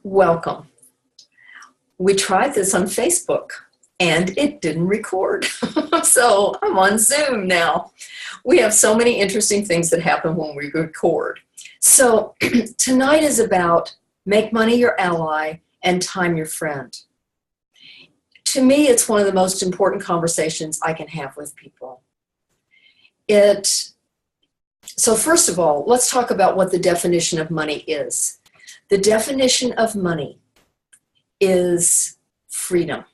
Welcome. We tried this on Facebook and it didn't record. So I'm on Zoom now. We have so many interesting things that happen when we record. So tonight is about make money your ally and time your friend. To me, it's one of the most important conversations I can have with people. So first of all, let's talk about what the definition of money is. The definition of money is freedom.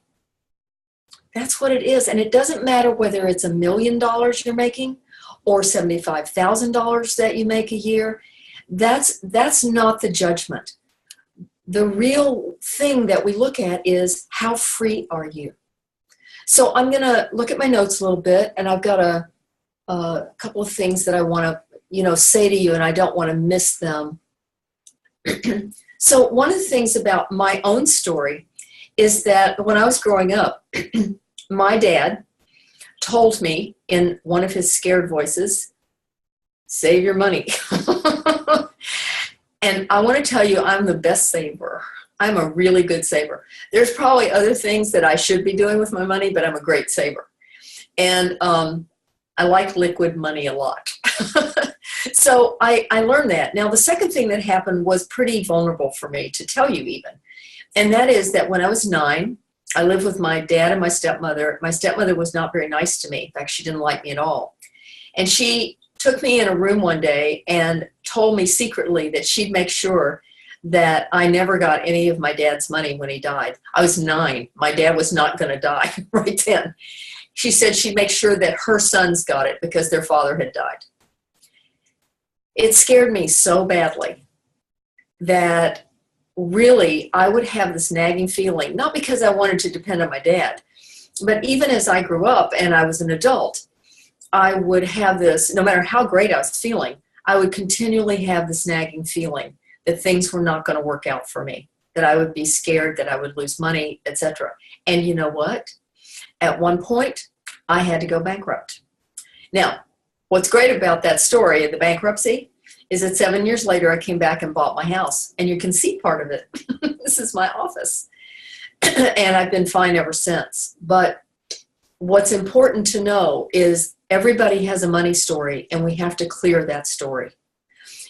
That's what it is. And it doesn't matter whether it's $1 million you're making or $75,000 that you make a year. That's not the judgment. The real thing that we look at is how free are you? So I'm going to look at my notes a little bit, and I've got a couple of things that I want to say to you, and I don't want to miss them. So one of the things about my own story is that when I was growing up, my dad told me in one of his scared voices, save your money. And I want to tell you, I'm the best saver. I'm a really good saver. There's probably other things that I should be doing with my money, but I'm a great saver. And I like liquid money a lot. So I learned that. Now, the second thing that happened was pretty vulnerable for me to tell you even. And that is that when I was 9, I lived with my dad and my stepmother. My stepmother was not very nice to me. In fact, she didn't like me at all. And she took me in a room one day and told me secretly that she'd make sure that I never got any of my dad's money when he died. I was 9. My dad was not going to die right then. She said she'd make sure that her sons got it because their father had died. It scared me so badly that really I would have this nagging feeling, not because I wanted to depend on my dad, but even as I grew up and I was an adult, I would have this, no matter how great I was feeling, I would continually have this nagging feeling that things were not going to work out for me, that I would be scared, that I would lose money, etc. And you know what? At one point, I had to go bankrupt. Now, what's great about that story of the bankruptcy is that 7 years later, I came back and bought my house. And you can see part of it. This is my office. And I've been fine ever since. But what's important to know is everybody has a money story, and we have to clear that story.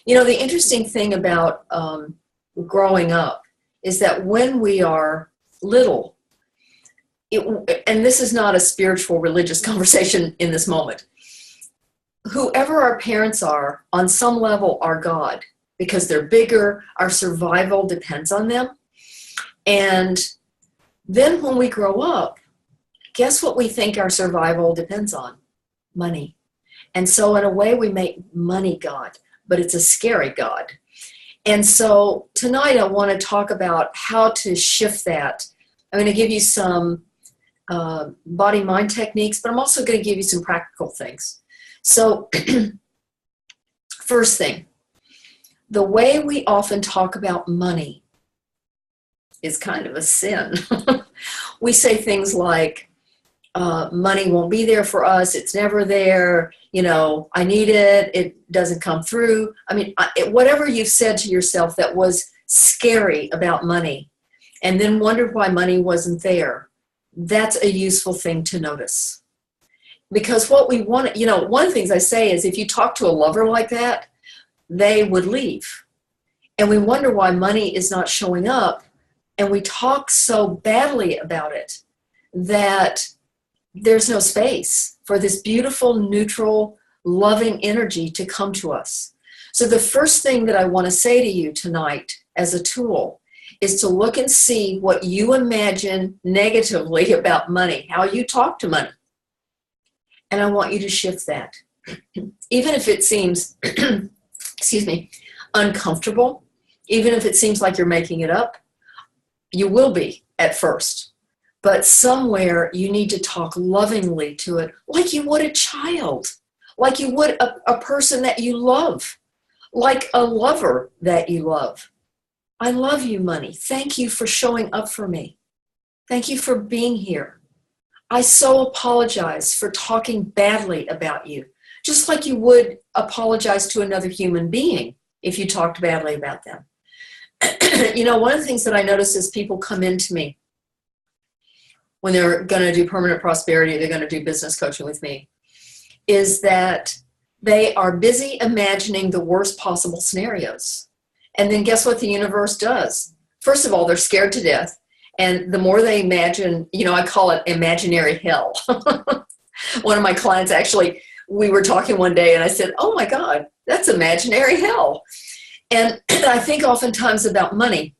You know, the interesting thing about growing up is that when we are little, and this is not a spiritual religious conversation in this moment, whoever our parents are, on some level, are God, because they're bigger, our survival depends on them. And then when we grow up, guess what we think our survival depends on? Money. And so in a way, we make money God, but it's a scary God. And so tonight I want to talk about how to shift that. I'm going to give you some body-mind techniques, but I'm also going to give you some practical things. So first thing, the way we often talk about money is kind of a sin. We say things like, money won't be there for us, it's never there, I need it, it doesn't come through. I mean, whatever you've said to yourself that was scary about money and then wondered why money wasn't there, that's a useful thing to notice. Because what we want, one of the things I say is if you talk to a lover like that, they would leave. And we wonder why money is not showing up. And we talk so badly about it that there's no space for this beautiful, neutral, loving energy to come to us. So the first thing that I want to say to you tonight as a tool is to look and see what you imagine negatively about money, how you talk to money. And I want you to shift that. Even if it seems, excuse me, uncomfortable, even if it seems like you're making it up, you will be at first. But somewhere you need to talk lovingly to it, like you would a child, like you would a person that you love, like a lover that you love. I love you, money. Thank you for showing up for me. Thank you for being here. I so apologize for talking badly about you, just like you would apologize to another human being if you talked badly about them. You know, one of the things that I notice is people come into me when they're going to do permanent prosperity, they're going to do business coaching with me, is that they are busy imagining the worst possible scenarios. And then guess what the universe does? First of all, they're scared to death. And the more they imagine, you know, I call it imaginary hell. One of my clients, actually, we were talking one day and I said, oh my God, that's imaginary hell. And I think oftentimes about money,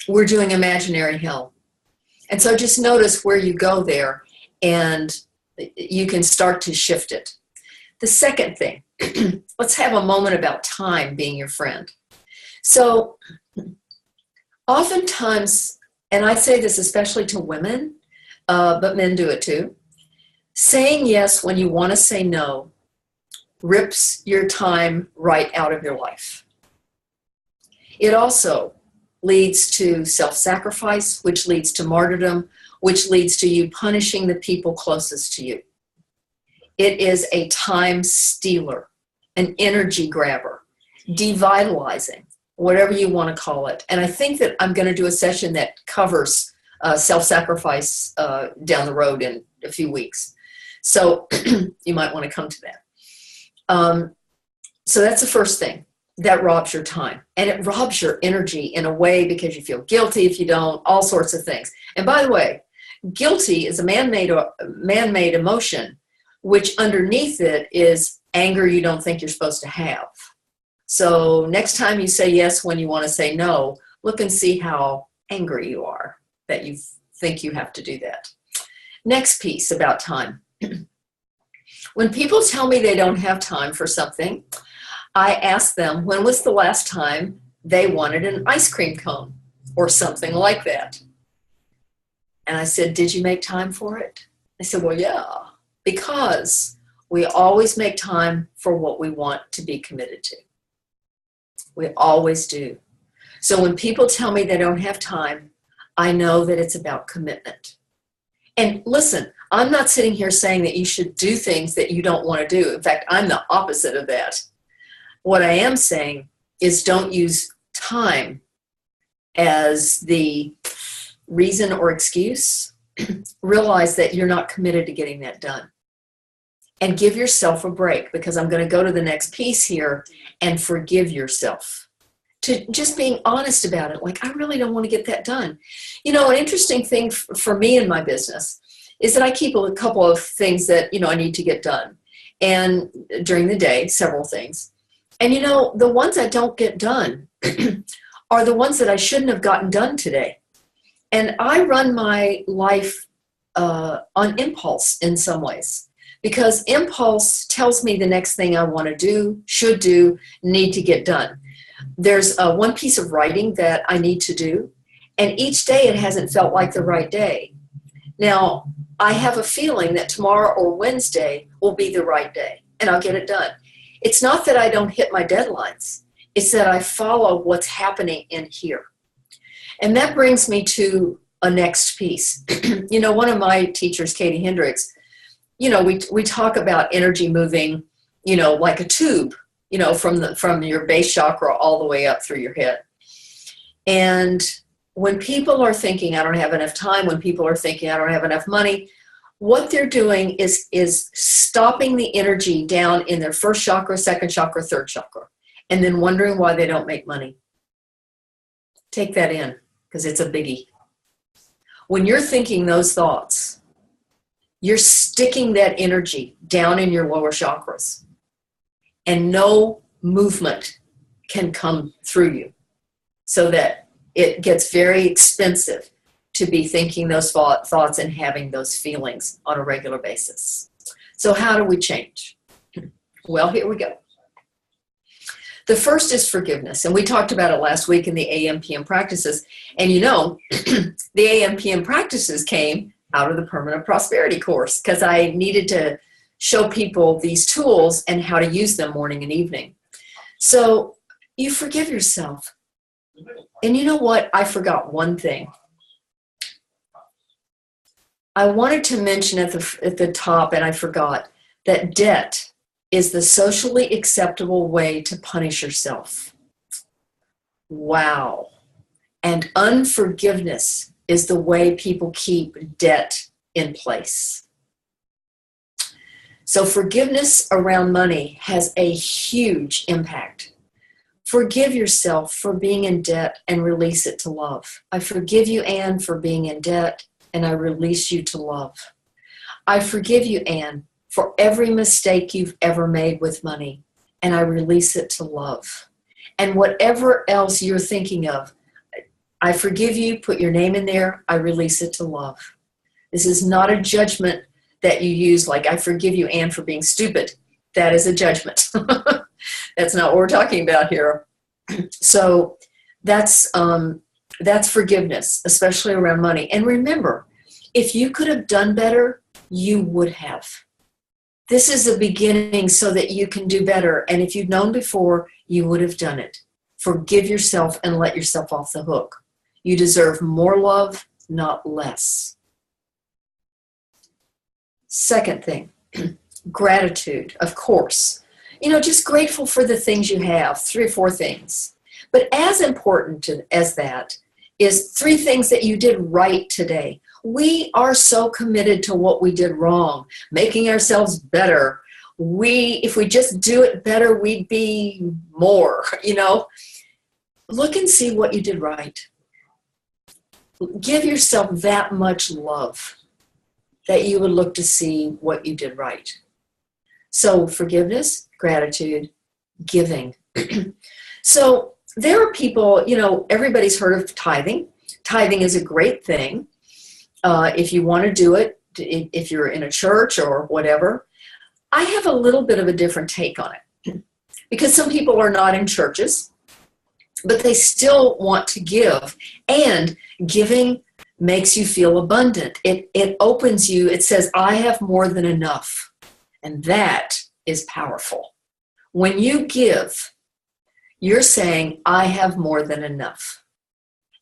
we're doing imaginary hell. And so just notice where you go there and you can start to shift it. The second thing, let's have a moment about time being your friend. So oftentimes, and I say this especially to women, but men do it too, saying yes when you want to say no rips your time right out of your life. It also leads to self-sacrifice, which leads to martyrdom, which leads to you punishing the people closest to you. It is a time stealer, an energy grabber, devitalizing, whatever you want to call it. And I think that I'm going to do a session that covers self-sacrifice down the road in a few weeks. So you might want to come to that. So that's the first thing. That robs your time. And it robs your energy in a way because you feel guilty if you don't, all sorts of things. And by the way, guilty is a man-made emotion, which underneath it is anger you don't think you're supposed to have. So next time you say yes when you want to say no, look and see how angry you are that you think you have to do that. Next piece about time. When people tell me they don't have time for something, I ask them, when was the last time they wanted an ice cream cone or something like that? And I said, did you make time for it? They said, well, yeah, because we always make time for what we want to be committed to. We always do. So when people tell me they don't have time, I know that it's about commitment. And listen, I'm not sitting here saying that you should do things that you don't want to do. In fact, I'm the opposite of that. What I am saying is don't use time as the reason or excuse. Realize that you're not committed to getting that done. And give yourself a break, because I'm going to go to the next piece here, and forgive yourself. To just being honest about it, like, I really don't want to get that done. You know, an interesting thing for me in my business is that I keep a couple of things that, you know, I need to get done. And during the day, several things. And, you know, the ones that don't get done are the ones that I shouldn't have gotten done today. And I run my life on impulse in some ways, because impulse tells me the next thing I want to do, should do, need to get done. There's one piece of writing that I need to do, and each day it hasn't felt like the right day. Now, I have a feeling that tomorrow or Wednesday will be the right day, and I'll get it done. It's not that I don't hit my deadlines. It's that I follow what's happening in here. And that brings me to a next piece. You know, one of my teachers, Katie Hendricks, you know, we talk about energy moving, you know, like a tube, you know, from your base chakra all the way up through your head. And when people are thinking, I don't have enough time, when people are thinking, I don't have enough money, what they're doing is stopping the energy down in their first chakra, second chakra, third chakra, and then wondering why they don't make money. Take that in, because it's a biggie. When you're thinking those thoughts, you're sticking that energy down in your lower chakras, and no movement can come through you, so that it gets very expensive to be thinking those thoughts and having those feelings on a regular basis. So how do we change? Well, here we go. The first is forgiveness, and we talked about it last week in the AM/PM practices. And you know, the AM/PM practices came out of the Permanent Prosperity course, because I needed to show people these tools and how to use them morning and evening. So you forgive yourself. And you know what? I forgot one thing. I wanted to mention at the top, and I forgot, that debt is the socially acceptable way to punish yourself. Wow. And unforgiveness is the way people keep debt in place. So forgiveness around money has a huge impact. Forgive yourself for being in debt and release it to love. I forgive you, Anne, for being in debt, and I release you to love. I forgive you, Anne, for every mistake you've ever made with money, and I release it to love. And whatever else you're thinking of, I forgive you, put your name in there, I release it to love. This is not a judgment that you use like, I forgive you, Anne, for being stupid. That is a judgment. That's not what we're talking about here. So that's forgiveness, especially around money. And remember, if you could have done better, you would have. This is the beginning so that you can do better. And if you'd known before, you would have done it. Forgive yourself and let yourself off the hook. You deserve more love, not less. Second thing, gratitude, of course. Just grateful for the things you have, 3 or 4 things. But as important as that is 3 things that you did right today. We are so committed to what we did wrong, making ourselves better. If we just do it better, we'd be more, Look and see what you did right. Give yourself that much love that you would look to see what you did right. So forgiveness, gratitude, giving. So there are people, everybody's heard of tithing. Tithing is a great thing. If you want to do it, if you're in a church or whatever. I have a little bit of a different take on it because some people are not in churches, but they still want to give. And giving makes you feel abundant. It opens you. It says, I have more than enough. And that is powerful. When you give, you're saying, I have more than enough.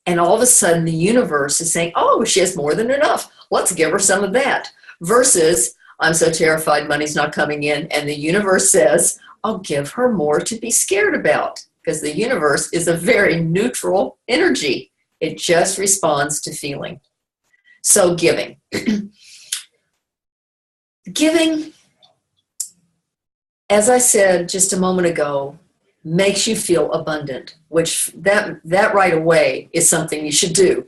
And all of a sudden, the universe is saying, oh, she has more than enough. Let's give her some of that. Versus, I'm so terrified money's not coming in. And the universe says, I'll give her more to be scared about. Because the universe is a very neutral energy. It just responds to feeling. So giving. Giving, as I said just a moment ago, makes you feel abundant, which that right away is something you should do.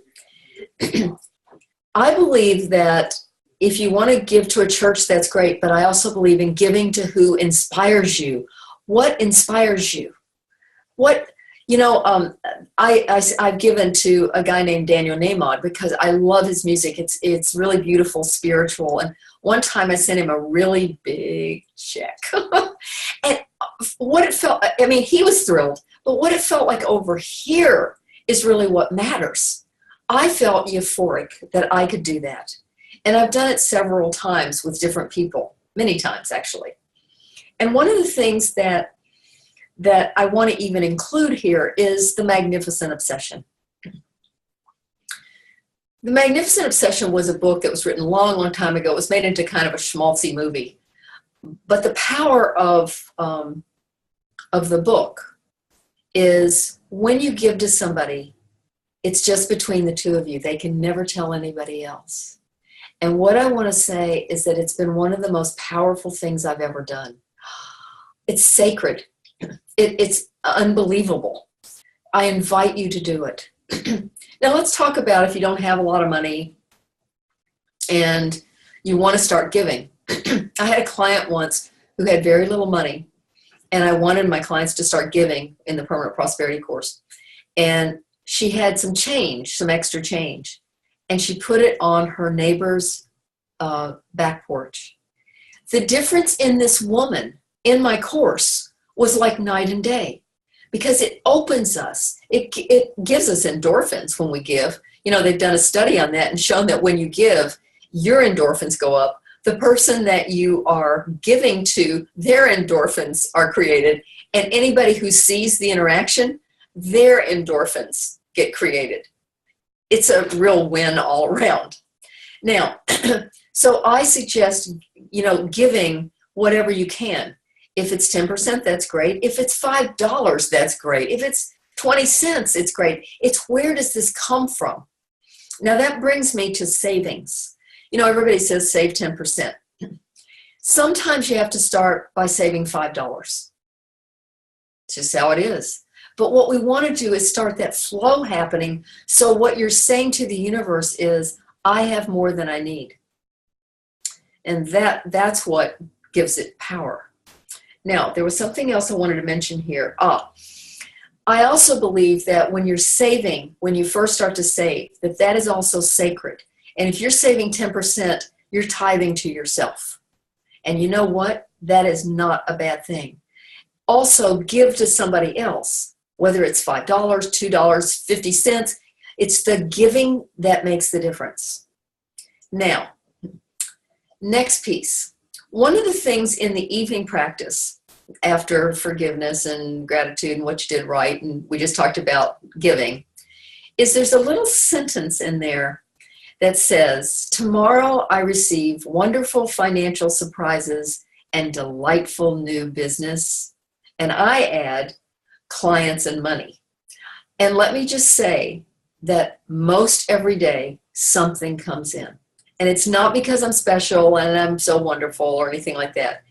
I believe that if you want to give to a church, that's great, but I also believe in giving to who inspires you. What inspires you? I've given to a guy named Daniel Nahmod because I love his music. It's really beautiful, spiritual. And one time I sent him a really big check. And what it felt, he was thrilled, but what it felt like over here is really what matters. I felt euphoric that I could do that. And I've done it several times with different people, many times actually. And one of the things that I want to even include here is the Magnificent Obsession. The Magnificent Obsession was a book that was written a long, long time ago. It was made into kind of a schmaltzy movie. But the power of the book is when you give to somebody, it's just between the two of you. They can never tell anybody else. And what I want to say is that it's been one of the most powerful things I've ever done. It's sacred. It's unbelievable. I invite you to do it. Now let's talk about if you don't have a lot of money and you want to start giving. I had a client once who had very little money, and I wanted my clients to start giving in the Permanent Prosperity course. And she had some change, some extra change, and she put it on her neighbor's back porch. The difference in this woman in my course was like night and day, because it opens us. It gives us endorphins when we give. They've done a study on that and shown that when you give, your endorphins go up. The person that you are giving to, their endorphins are created. And anybody who sees the interaction, their endorphins get created. It's a real win all around. Now, so I suggest, giving whatever you can. If it's 10%, that's great. If it's $5, that's great. If it's 20 cents, it's great. It's where does this come from? Now that brings me to savings. You know, everybody says save 10%. Sometimes you have to start by saving $5. It's just how it is. But what we want to do is start that flow happening. So what you're saying to the universe is, I have more than I need. And that's what gives it power. Now, there was something else I wanted to mention here. I also believe that when you're saving, when you first start to save, that is also sacred. And if you're saving 10%, you're tithing to yourself. And you know what? That is not a bad thing. Also, give to somebody else, whether it's $5, $2, 50 cents. It's the giving that makes the difference. Now, next piece. One of the things in the evening practice, after forgiveness and gratitude and what you did right, and we just talked about giving, is there's a little sentence in there that says, tomorrow I receive wonderful financial surprises and delightful new business. And I add clients and money. And let me just say that most every day something comes in. And it's not because I'm special and I'm so wonderful or anything like that.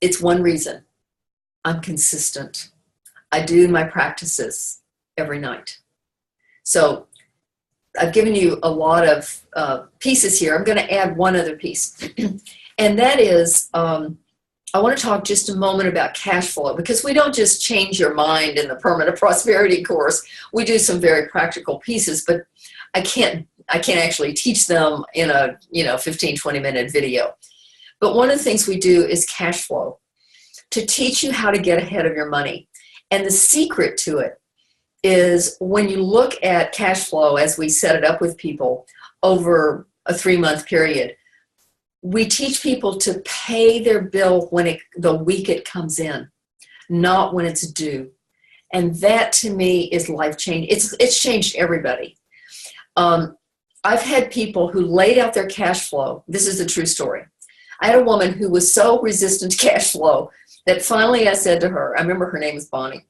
It's one reason. I'm consistent. I do my practices every night. So I've given you a lot of pieces here. I'm going to add one other piece. And that is, I want to talk just a moment about cash flow, because we don't just change your mind in the Permanent Prosperity course. We do some very practical pieces, but I can't actually teach them in a 15, 20-minute video. But one of the things we do is cash flow, to teach you how to get ahead of your money. And the secret to it is, when you look at cash flow as we set it up with people over a 3-month period, we teach people to pay their bill the week it comes in, not when it's due. And that to me is life-changing. It's changed everybody. I've had people who laid out their cash flow. This is a true story. I had a woman who was so resistant to cash flow that finally I said to her, I remember her name was Bonnie.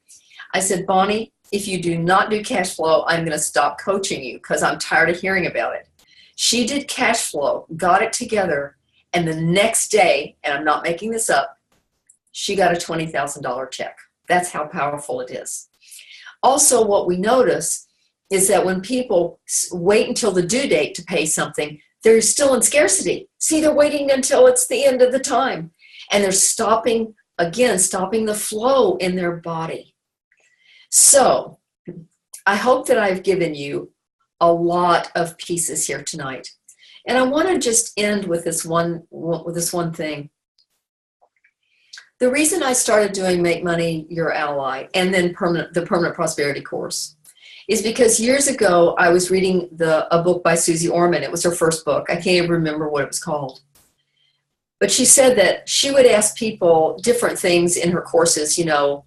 I said, Bonnie, if you do not do cash flow, I'm going to stop coaching you because I'm tired of hearing about it. She did cash flow, got it together, and the next day, and I'm not making this up, she got a $20,000 check. That's how powerful it is. Also, what we notice is that when people wait until the due date to pay something, they're still in scarcity. See, they're waiting until it's the end of the time. And they're stopping the flow in their body. So I hope that I've given you a lot of pieces here tonight. And I want to just end with this one thing. The reason I started doing Make Money Your Ally and then the Permanent Prosperity course is because years ago I was reading a book by Susie Orman. It was her first book. I can't even remember what it was called. But she said that she would ask people different things in her courses, I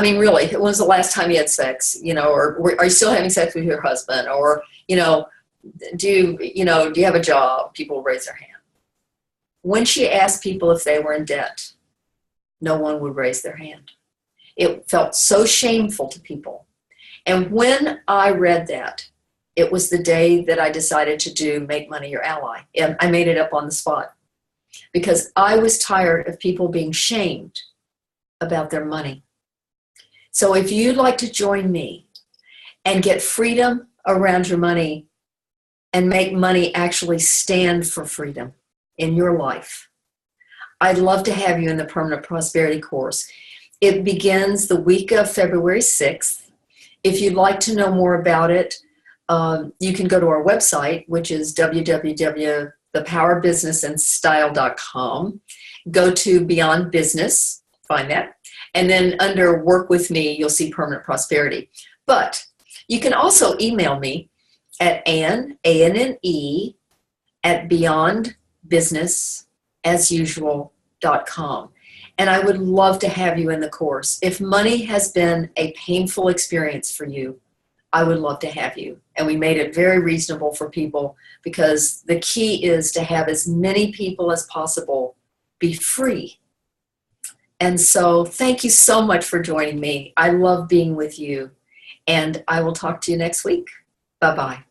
mean, really, when was the last time you had sex, or are you still having sex with your husband? Or, do you have a job? People raise their hand. When she asked people if they were in debt, no one would raise their hand. It felt so shameful to people. And when I read that, it was the day that I decided to do Make Money Your Ally. And I made it up on the spot because I was tired of people being shamed about their money. So if you'd like to join me and get freedom around your money and make money actually stand for freedom in your life, I'd love to have you in the Permanent Prosperity course. It begins the week of February 6th. If you'd like to know more about it, you can go to our website, which is www.thepowerbusinessandstyle.com. Go to Beyond Business, find that. And then under Work With Me, you'll see Permanent Prosperity. But you can also email me at Anne, A-N-N-E, at beyondbusinessasusual.com. And I would love to have you in the course. If money has been a painful experience for you, I would love to have you. And we made it very reasonable for people because the key is to have as many people as possible be free And so thank you so much for joining me. I love being with you, and I will talk to you next week. Bye-bye.